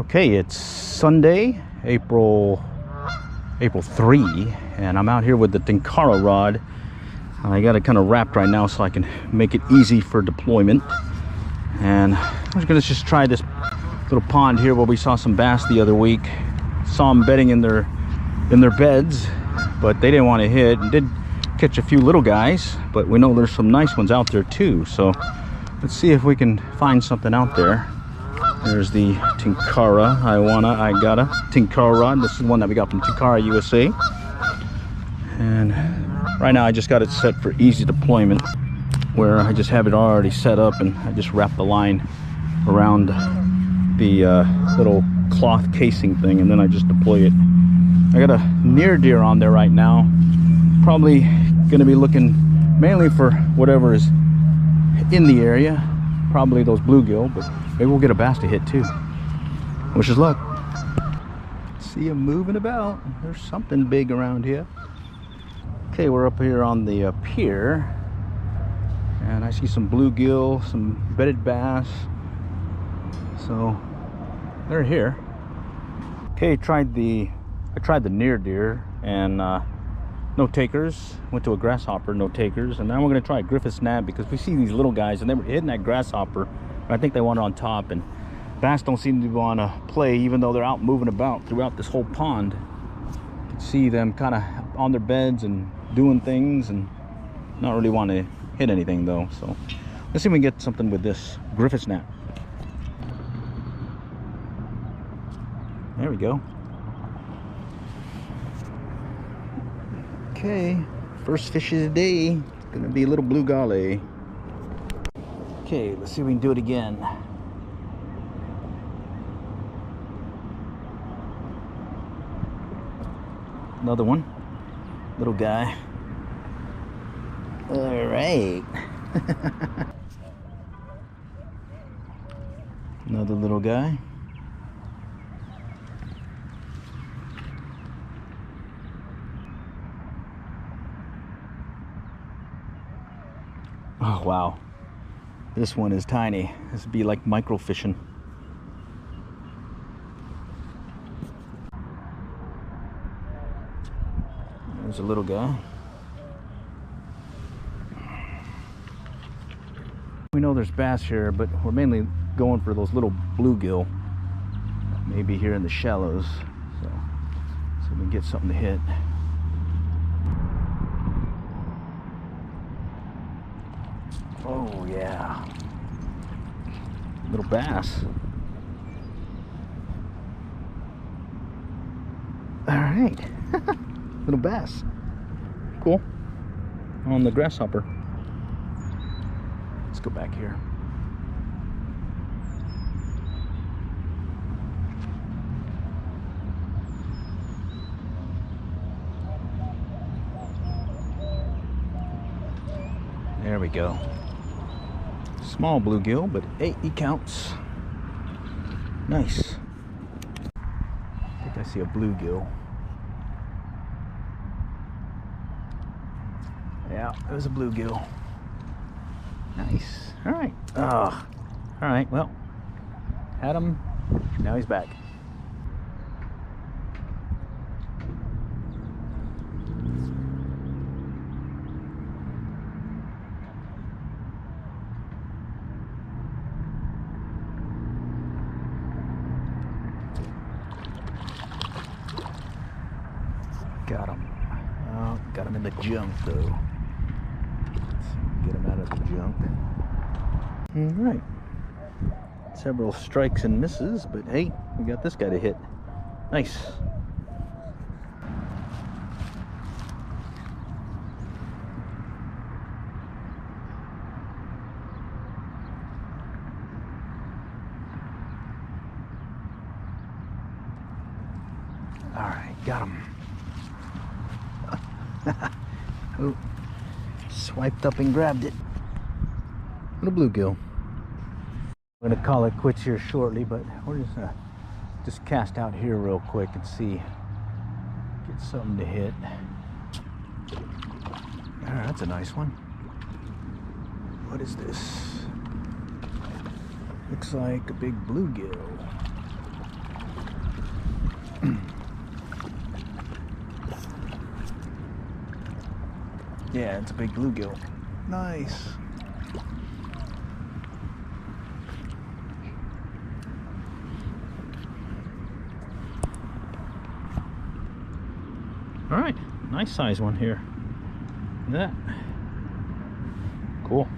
Okay, it's Sunday, April 3, and I'm out here with the Tenkara rod. I got it kind of wrapped right now so I can make it easy for deployment. And I'm gonna just try this little pond here where we saw some bass the other week. Saw them bedding in their beds, but they didn't want to hit. And did catch a few little guys, but we know there's some nice ones out there too. So let's see if we can find something out there. There's the Tenkara. I got a Tenkara rod. This is one that we got from Tenkara USA. And right now I just got it set for easy deployment, where I just have it already set up and I just wrap the line around the little cloth casing thing, and then I just deploy it. I got a near deer on there right now. Probably gonna be looking mainly for whatever is in the area. Probably those bluegill, but maybe we'll get a bass to hit too. Wish us luck. See them moving about. There's something big around here. Okay, we're up here on the pier, and I see some bluegill, some bedded bass. So they're here. Okay, I tried the near deer and no takers. Went to a grasshopper, no takers, and now we're gonna try a Griffith snap because we see these little guys and they were hitting that grasshopper. I think they want it on top, and bass don't seem to want to play even though they're out moving about throughout this whole pond. You can see them kind of on their beds and doing things and not really want to hit anything though. So let's see if we can get something with this Griffith snap. There we go. Okay, first fish of the day. It's gonna be a little bluegill. Okay, let's see if we can do it again. Another one, little guy. All right. Another little guy. Oh wow, this one is tiny. This would be like microfishing. There's a little guy. We know there's bass here, but we're mainly going for those little bluegill, maybe here in the shallows. So we can get something to hit. Oh yeah, little bass. All right. Little bass. Cool. On the grasshopper. Let's go back here. There we go. Small bluegill, but hey, he counts. Nice. I think I see a bluegill. Yeah, it was a bluegill. Nice. All right. All right. Well, had him. Now he's back. Got him. Oh, got him in the junk though. Get him out of the junk. All right. Several strikes and misses, but hey, we got this guy to hit. Nice. All right, got him. Oh. Swiped up and grabbed it. Little bluegill. I'm gonna call it quits here shortly, but we're just gonna cast out here real quick and see, get something to hit. All right, that's a nice one. What is this? Looks like a big bluegill. Yeah, it's a big bluegill. Nice. All right, nice size one here. Look at that. Cool.